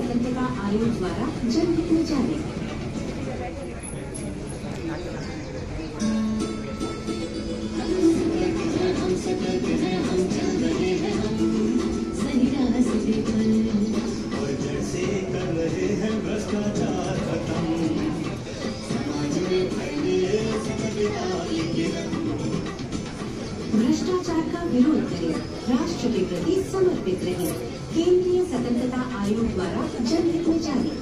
स्वतंत्रता आयोग द्वारा जनहित में जारी। भ्रष्टाचार का विरोध करें, राष्ट्र के प्रति समर्पित रहें। केंद्रीय स्वतंत्रता आयोग द्वारा जनहित में जारी।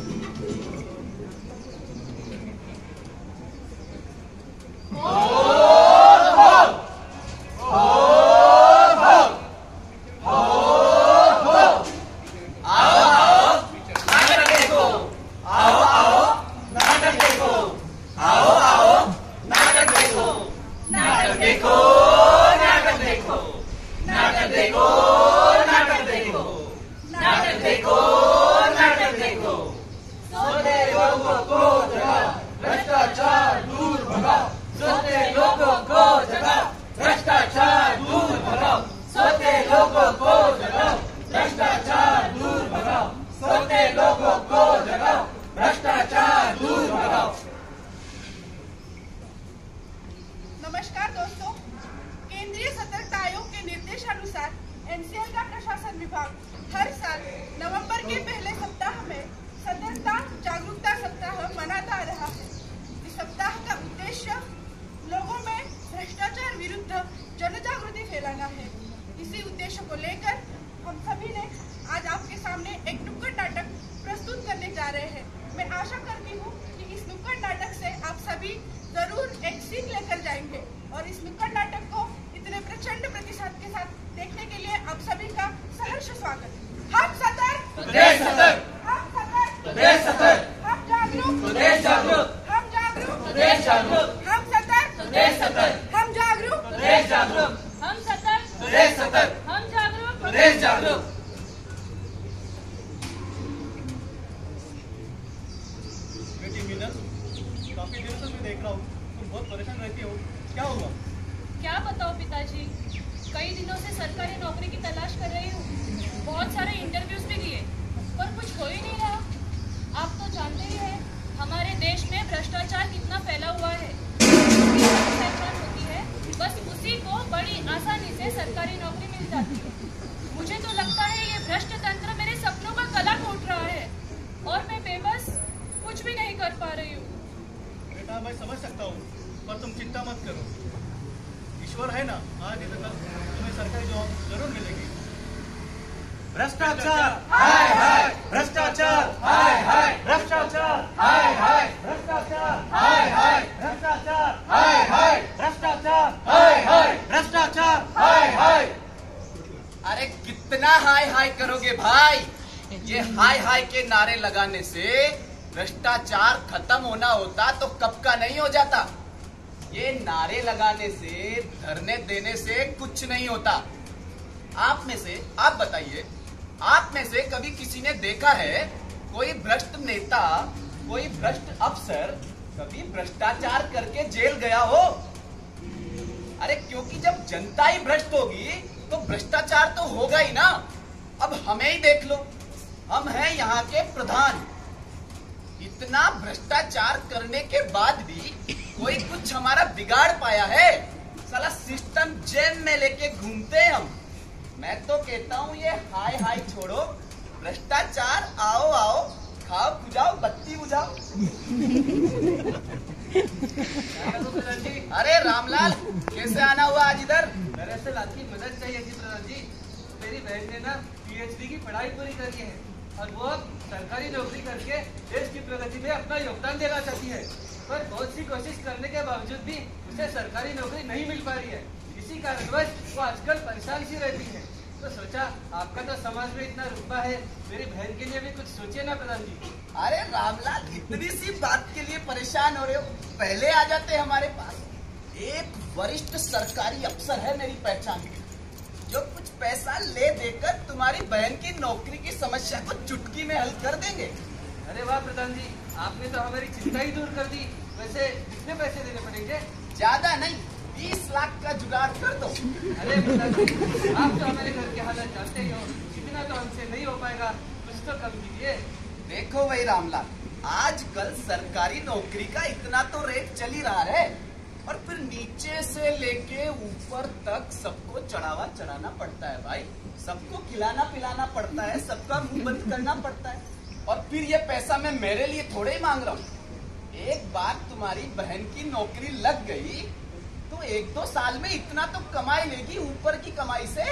नमस्कार दोस्तों, केंद्रीय सतर्कता आयोग के निर्देशानुसार एनसीएल का प्रशासन विभाग हर साल नवंबर के पहले सप्ताह में सतर्कता जागरूकता सप्ताह मनाता रहा है। इस सप्ताह का उद्देश्य लोगों में भ्रष्टाचार विरुद्ध जनजागृति फैलाना है। इसी उद्देश्य को लेकर हम सभी ने आज आपके सामने एक नुक्कड़ नाटक प्रस्तुत करने जा रहे हैं। मैं आशा करती हूँ कि इस नुक्कड़ नाटक से आप सभी जरूर एक सीख लेकर जाएंगे और इस नुक्कड़ नाटक को इतने प्रचंड प्रतिशत के साथ देखने के लिए आप सभी का सहर्ष स्वागत। हम सतर्क, देश सतर्क, हम सतर्क, देश सतर्क, हम जागरूक, देश जागरूक, हम जागरूक, देश जागरूक, हम सतर्क, देश सतर्क, हम जागरूक, देश जागरूक, हम सतर्क, देश सतर्क, हम जागरूक, देश जागरूक। बेटी मीनल, काफी देर से मैं देख रहा हूँ तुम बहुत परेशान रहती हो, क्या हुआ? क्या बताओ पिताजी, कई दिनों से सरकारी नौकरी की तलाश कर रही हूँ। बहुत सारे इंटरव्यूज भी दिए पर कुछ हो ही नहीं रहा। आप तो जानते ही हैं हमारे देश में भ्रष्टाचार कितना फैला हुआ है। पहचान होती है, बस उसी को बड़ी आसानी से सरकारी नौकरी मिल जाती है। मुझे तो लगता है ये भ्रष्ट तंत्र मेरे सपनों का गला घोट रहा है और मैं बेबस कुछ भी नहीं कर पा रही हूँ। बेटा मैं समझ सकता हूँ, पर तुम चिंता मत करो। ईश्वर है ना, आज या कल तुम्हें सरकारी जॉब जरूर मिलेगी। भ्रष्टाचार हाय हाय, भ्रष्टाचार हाय हाय, भ्रष्टाचार हाय हाय, भ्रष्टाचार हाय हाय, भ्रष्टाचार हाय हाय, भ्रष्टाचार हाय हाय, भ्रष्टाचार हाय हाय। अरे कितना हाय हाय करोगे भाई? ये हाय हाय के नारे लगाने से भ्रष्टाचार खत्म होना होता तो कब का नहीं हो जाता। ये नारे लगाने से, धरने देने से कुछ नहीं होता। आप बताइए, आप में से कभी किसी ने देखा है कोई भ्रष्ट नेता, कोई भ्रष्ट अफसर कभी भ्रष्टाचार करके जेल गया हो? अरे क्योंकि जब जनता ही भ्रष्ट होगी तो भ्रष्टाचार तो होगा ही ना। अब हमें ही देख लो, हम हैं यहाँ के प्रधान। इतना भ्रष्टाचार करने के बाद भी कोई कुछ हमारा बिगाड़ पाया है? साला सिस्टम जेब में लेके घूमते हैं हम। मैं तो कहता हूँ ये हाय हाय छोड़ो, भ्रष्टाचार आओ आओ, खाओ खुजाओ, बत्ती बुझाओ। अरे रामलाल, कैसे आना हुआ आज इधर? दरअसल आपकी मदद चाहिए थी प्रधान जी। मेरी बहन ने ना PhD की पढ़ाई पूरी करी है और वो अब सरकारी नौकरी करके देश की प्रगति में अपना योगदान देना चाहती है, पर बहुत सी कोशिश करने के बावजूद भी उसे सरकारी नौकरी नहीं मिल पा रही है। इसी कारणवश वो आजकल परेशान सी रहती है। तो सोचा आपका तो समाज में इतना रुतबा है, मेरी बहन के लिए भी कुछ सोचिए ना प्रधान जी। अरे रामलाल, इतनी सी बात के लिए परेशान हो रहे हो? पहले आ जाते हमारे पास। एक वरिष्ठ सरकारी अफसर है मेरी पहचान की, जो कुछ पैसा ले देकर तुम्हारी बहन की नौकरी की समस्या को चुटकी में हल कर देंगे। अरे वाह प्रधान जी, आपने तो हमारी चिंता ही दूर कर दी। वैसे कितने पैसे देने पड़ेंगे? ज्यादा नहीं, 20 लाख का जुगाड़ कर दो। अरे प्रधान जी, आप तो हमारे घर के हालत जानते ही हो, इतना तो हमसे नहीं हो पाएगा, कुछ तो कम कीजिए। देखो भाई रामलाल, आजकल सरकारी नौकरी का इतना तो रेट चल ही रहा है, और फिर नीचे से लेके ऊपर तक सबको चढ़ावा चढ़ाना पड़ता है भाई। सबको खिलाना पिलाना पड़ता है, सबका मुंह बंद करना पड़ता है। और फिर ये पैसा मैं मेरे लिए थोड़े ही मांग रहा हूँ। एक बार तुम्हारी बहन की नौकरी लग गई तो 1-2 साल में इतना तो कमाई लेगी ऊपर की कमाई से।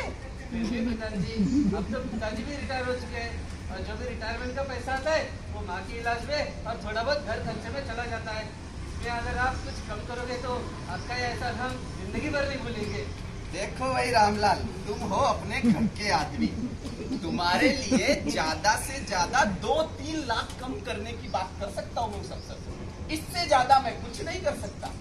पिताजी, अब तो पिताजी भी रिटायर हो चुके हैं, और जो भी रिटायरमेंट का पैसा आता है वो माँ के इलाज में और थोड़ा बहुत घर खर्चे में चला जाता है। इसमें अगर आप कुछ कम करोगे तो आपका ये एहसास हम जिंदगी भर नहीं भूलेंगे। देखो भाई रामलाल, तुम हो अपने घर के आदमी, तुम्हारे लिए ज्यादा से ज्यादा 2-3 लाख कम करने की बात कर सकता हूँ मैं उस अफसर से। इससे ज्यादा मैं कुछ नहीं कर सकता।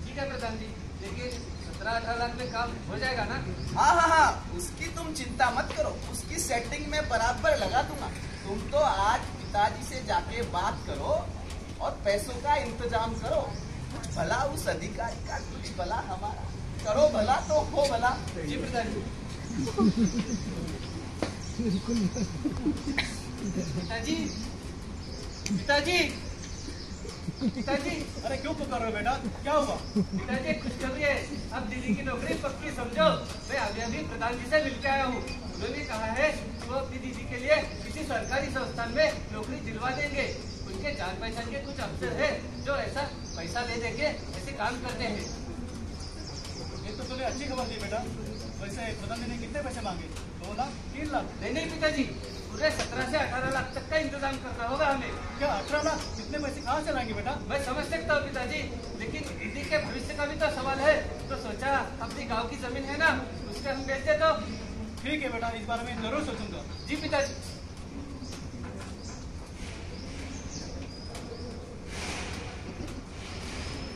ठीक है प्रधान जी, लेकिन 17-18 लाख में काम हो जाएगा ना? हाँ, उसकी तुम चिंता मत करो, उसकी सेटिंग में बराबर लगा दूंगा। तुम तो आज पिताजी से जाके बात करो और पैसों का इंतजाम करो। कुछ भला उस अधिकारी का, कुछ भला हमारा। करो भला तो हो भला। जी पिताजी। पिताजी, पिताजी, पिताजी। अरे क्यों पुकार रहे हो बेटा, क्या हुआ? पिताजी खुशखबरी है, अब दिल्ली की नौकरी पक्की समझो। मैं अभी प्रधान जी से मिलकर आया हूँ। उन्होंने कहा है वो अपनी दीदी के लिए किसी सरकारी संस्थान में नौकरी दिलवा देंगे। उनके जान पहचान के कुछ अफसर है जो ऐसा पैसा ले देंगे, ऐसे काम करते हैं। ये तो तूने अच्छी खबर दी बेटा। वैसे प्रधान जी ने कितने पैसे मांगे? 2 लाख, 3 लाख? नहीं पिताजी, पूरे 17 से 18 लाख तक का इंतजाम करना होगा हमें। क्या 18 लाख? इतने पैसे कहाँ से लाएंगे बेटा? मैं समझ सकता हूँ पिताजी, लेकिन दीदी के भविष्य का भी तो सवाल है। तो सोचा अपनी गांव की जमीन है ना, उसके हम बेच दे तो। ठीक है बेटा, इस बारे में जरूर सोचूंगा। जी पिताजी।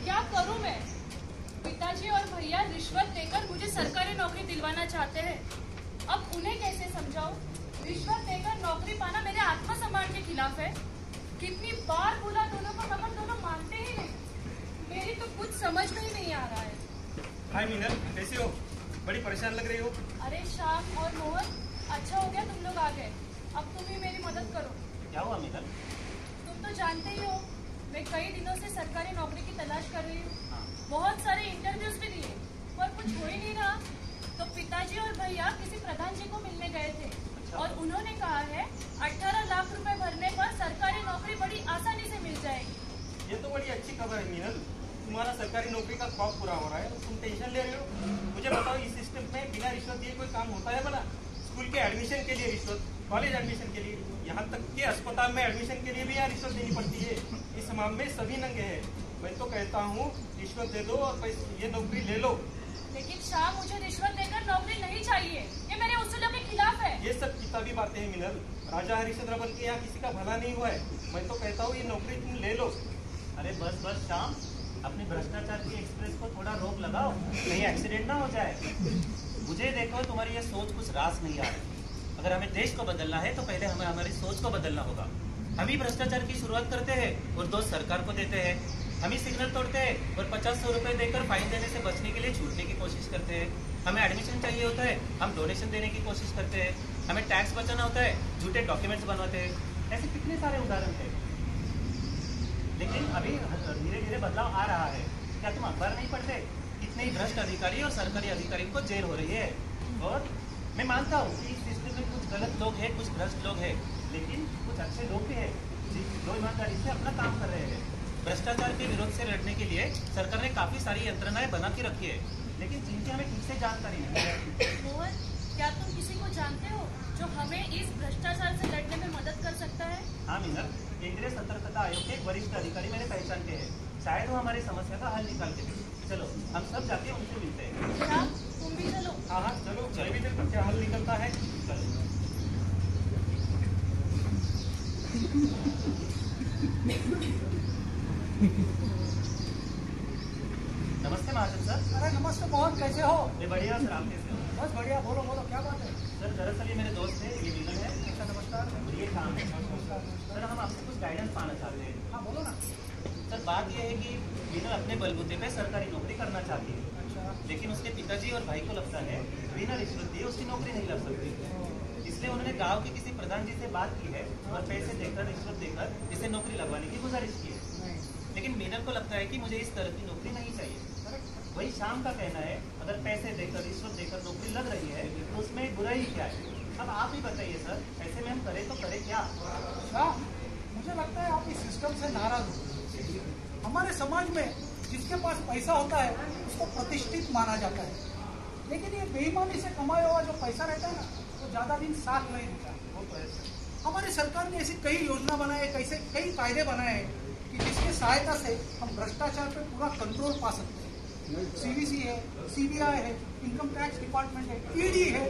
क्या करूं मैं? पिताजी और भैया रिश्वत देकर मुझे सरकारी नौकरी दिलवाना चाहते हैं। अब उन्हें कैसे समझाऊं? रिश्वत देकर नौकरी पाना मेरे आत्मसम्मान के खिलाफ है। कितनी बार बोला दोनों को, मगर दोनों मानते ही नहीं। मेरी तो कुछ समझ में ही नहीं आ रहा है। हाय मीनल, कैसे हो? बड़ी परेशान लग रही हो। अरे श्याम और मोहन, अच्छा हो गया तुम लोग आ गए। अब तुम ही मेरी मदद करो। क्या हुआ मीनल? तुम तो जानते ही हो, मैं कई दिनों से सरकारी नौकरी की तलाश कर रही हूँ। बहुत सारे इंटरव्यूज भी दिए, पर कुछ हो ही नहीं रहा। तो पिताजी और भैया किसी प्रधान जी को मिलने गए थे। और उन्होंने कहा है 18 लाख रुपए भरने पर सरकारी नौकरी बड़ी आसानी से मिल जाएगी। ये तो बड़ी अच्छी खबर है मीनल। तुम्हारा सरकारी नौकरी का ख्वाब पूरा हो रहा है, तुम टेंशन ले रहे हो। मुझे बताओ, इस सिस्टम में बिना रिश्वत दिए कोई काम होता है भला? स्कूल के एडमिशन के लिए रिश्वत, कॉलेज एडमिशन के लिए, यहाँ तक कि अस्पताल में एडमिशन के लिए भी यहाँ रिश्वत देनी पड़ती है। इस मामले में सभी नंगे हैं। मैं तो कहता हूँ रिश्वत दे दो और ये नौकरी ले लो। लेकिन शाह, मुझे रिश्वत देकर नौकरी नहीं चाहिए। ये मेरे उसूलों के खिलाफ है। ये सब किताबी बातें हैं मिनल। राजा हरिश्चंद्र बन के यहाँ किसी का भला नहीं हुआ है। मैं तो कहता हूँ ये नौकरी तुम ले लो। अरे बस शाम, अपने भ्रष्टाचार की एक्सप्रेस को थोड़ा रोक लगाओ, कहीं एक्सीडेंट ना हो जाए। मुझे देखो, तुम्हारी ये सोच कुछ रास नहीं आ रही। अगर हमें देश को बदलना है तो पहले हमें हमारी सोच को बदलना होगा। हम ही भ्रष्टाचार की शुरुआत करते हैं और दोष सरकार को देते हैं। हम ही सिग्नल तोड़ते हैं और 50-100 रुपए देकर फाइन देने से बचने के लिए छूटने की कोशिश करते हैं। हमें एडमिशन चाहिए होता है, हम डोनेशन देने की कोशिश करते हैं। हमें टैक्स बचाना होता है, झूठे डॉक्यूमेंट्स बनवाते हैं। ऐसे कितने सारे उदाहरण हैं। लेकिन अभी धीरे धीरे बदलाव आ रहा है। क्या तुम अखबार नहीं पढ़ते? कितने ही भ्रष्ट अधिकारी और सरकारी अधिकारी को जेल हो रही है। और मैं मानता हूँ कि इस सिस्टम में कुछ गलत लोग हैं, कुछ भ्रष्ट लोग हैं, लेकिन कुछ अच्छे लोग भी हैं जो ईमानदारी से अपना काम कर रहे हैं। भ्रष्टाचार के विरोध से लड़ने के लिए सरकार ने काफी सारी यंत्रणाएं बना के रखी है, लेकिन जिनकी हमें ठीक से जानकारी नहीं है। मोहन, क्या तुम किसी को जानते हो जो हमें इस भ्रष्टाचार से लड़ने में मदद कर सकता है? हाँ मीनल, केंद्रीय सतर्कता आयोग के एक वरिष्ठ अधिकारी मैंने पहचान के हैं। शायद वो हमारी समस्या का हल निकाल के दें। चलो हम सब जाके उनसे मिलते हैं। श्याम, तुम भी चलो। हाँ चलो, मैं भी देखता हूँ क्या हल निकलता है। चलो। नमस्ते महाजन सर। अरे नमस्ते मोहन, कैसे हो? मैं बढ़िया सर, आप कैसे हो? बस बढ़िया। बोलो बोलो, क्या बात है? सर दरअसल ये मेरे दोस्त है, ये मीनल है। अच्छा, नमस्कार। और ये काम है। सर हम आपसे कुछ गाइडेंस पाना चाहते हैं। हाँ बोलो ना। सर बात यह है कि मीनल अपने बलबूते पे सरकारी नौकरी करना चाहती है, अच्छा, लेकिन उसके पिताजी और भाई को लगता है बिना रिश्वत दिए उसकी नौकरी नहीं लग सकती। इसलिए उन्होंने गांव के किसी प्रधान जी से बात की है और पैसे देकर देकर रिश्वत देकर इसे नौकरी लगवाने की गुजारिश की है। लेकिन मीनल को लगता है कि मुझे इस तरह की नौकरी नहीं चाहिए। वही शाम का कहना है अगर पैसे देकर रिश्वत देकर नौकरी लग रही है तो उसमें बुराई क्या है? अब आप ही बताइए सर, ऐसे में हम करें तो करें क्या? मुझे लगता है आप इस सिस्टम से नाराज हो। हमारे समाज में जिसके पास पैसा होता है उसको प्रतिष्ठित माना जाता है, लेकिन ये बेईमानी से कमाया हुआ जो पैसा रहता है ना वो ज्यादा दिन साथ नहीं देता। वो तो ऐसे हमारी सरकार ने ऐसी कई योजना बनाए, कैसे कई कायदे बनाए हैं कि जिसकी सहायता से हम भ्रष्टाचार पे पूरा कंट्रोल पा सकते हैं। सीवीसी है, सीबीआई है, इनकम टैक्स डिपार्टमेंट है, ईडी है,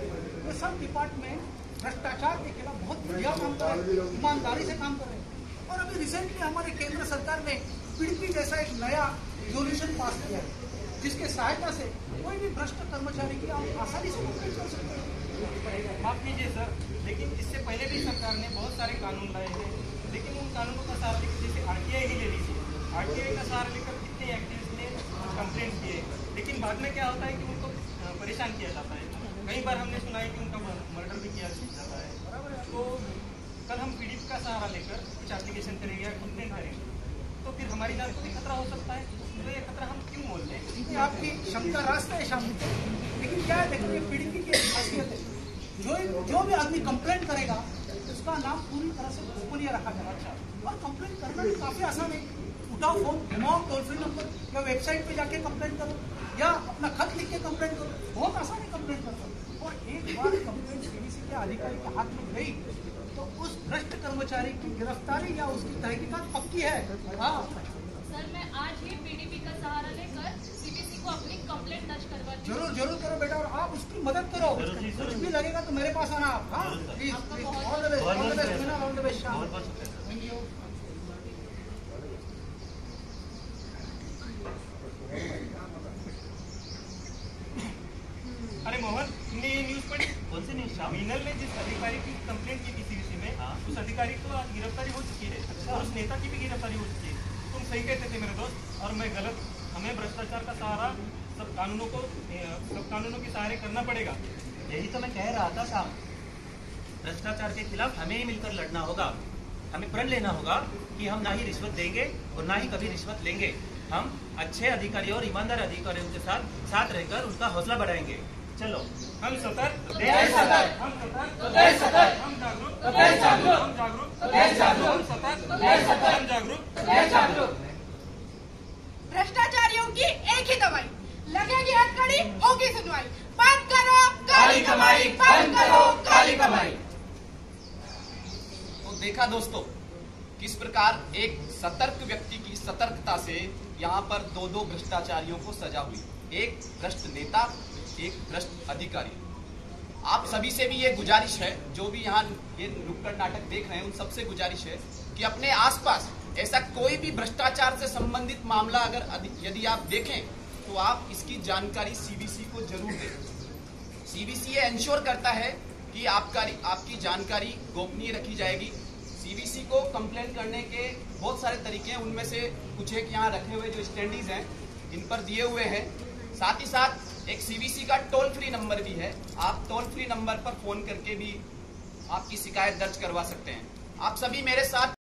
ये सब डिपार्टमेंट भ्रष्टाचार के खिलाफ बहुत बढ़िया काम कर रहे हैं, ईमानदारी से काम कर रहे हैं। और अभी रिसेंटली हमारे केंद्र सरकार ने पीडीपी जैसा एक नया रेजोल्यूशन पास किया है जिसके सहायता से कोई भी भ्रष्ट कर्मचारी की आप आसानी से कंप्लेंट कर सकते हैं। माफ कीजिए सर, लेकिन इससे पहले भी सरकार ने बहुत सारे कानून लाए हैं, लेकिन उन कानूनों का सहारा लेकर जैसे आरटीआई ही ले लीजिए, आरटीआई का सहारा लेकर कितने एक्टिविस्ट ने कंप्लेंट किए, लेकिन बाद में क्या होता है कि उनको परेशान किया जाता है। कई बार हमने सुना है कि उनका मर्डर भी किया जाता है। तो कल हम पीड़ित का सहारा लेकर कुछ एप्लीकेशन करेंगे या कंप्लेंट करेंगे तो फिर हमारी जान को भी खतरा हो सकता है। तो ये खतरा हम क्यों बोल रहे हैं? ये आपकी शंका रास्ता है शामिल, लेकिन क्या है देखिए पीडीपी की खासियत है जो भी आदमी कंप्लेंट करेगा उसका नाम पूरी तरह से गोपनीय रखा जाना। और कंप्लेंट करना भी काफी आसान है। उठाओ फोन, घुमाओ टोल फ्री नंबर या वेबसाइट पे जाके कंप्लेंट करो या अपना खत लिख के कंप्लेंट करो, बहुत आसान है कंप्लेंट करना। और एक बार कंप्लेंट सीबीसी के अधिकारी के हाथ में गई तो उस भ्रष्ट कर्मचारी की गिरफ्तारी या उसकी तहकीकात पक्की है। हाँ सर, मैं आज ही पीडीपी का सहारा लेकर सीबीसी को अपनी कंप्लेंट दर्ज करवाती हूँ। जरूर करो बेटा, और आप उसकी मदद करो। कुछ भी लगेगा तो मेरे पास आना आप। हाँ please, all the best, all the best, all the best. Thank you. अरे मोहन, तुमने ये न्यूज पढ़ी? कौन सी न्यूज? मीनल ने जिस अधिकारी की कंप्लेंट की थी सीबीसी में, उस अधिकारी को आज गिरफ्तारी हो चुकी है और उस नेता की भी गिरफ्तारी हो चुकी है। तुम सही कहते थे मेरे दोस्त और मैं गलत। हमें भ्रष्टाचार का सहारा सब कानूनों के सहारे करना पड़ेगा। यही तो मैं कह रहा था शाम, भ्रष्टाचार के खिलाफ हमें ही मिलकर लड़ना होगा। हमें प्रण लेना होगा कि हम ना ही रिश्वत देंगे और ना ही कभी रिश्वत लेंगे। हम अच्छे अधिकारियों और ईमानदार अधिकारियों के साथ रहकर उनका हौसला बढ़ाएंगे। चलो, हम सतर्क, देश सतर्क, हम सतर्क, देश सतर्क, हम जागरूक, देश जागरूक, हम जागरूक, देश जागरूक, हम सतर्क, देश सतर्क, हम जागरूक, देश जागरूक। भ्रष्टाचारियों की एक ही दवाई, लगेगी हथकड़ी, होगी सुनवाई। बंद करो काली कमाई, बंद करो काली कमाई। तो देखा दोस्तों किस प्रकार एक सतर्क व्यक्ति की सतर्कता से यहाँ पर दो भ्रष्टाचारियों को सजा हुई। एक भ्रष्ट नेता, एक भ्रष्ट अधिकारी। आप सभी से भी ये गुजारिश है, जो भी यहाँ ये नुक्कड़ नाटक देख रहे हैं उन सबसे गुजारिश है कि अपने आसपास ऐसा कोई भी भ्रष्टाचार से संबंधित मामला अगर यदि आप देखें तो आप इसकी जानकारी सीबीसी को जरूर दें। सीबीसी ये इंश्योर करता है कि आपकी जानकारी गोपनीय रखी जाएगी। सीबीसी को कंप्लेंट करने के बहुत सारे तरीके हैं, उनमें से कुछ एक यहाँ रखे हुए जो स्टैंडीज हैं इन पर दिए हुए हैं। साथ ही साथ एक सीबीसी का टोल फ्री नंबर भी है। आप टोल फ्री नंबर पर फोन करके भी आपकी शिकायत दर्ज करवा सकते हैं। आप सभी मेरे साथ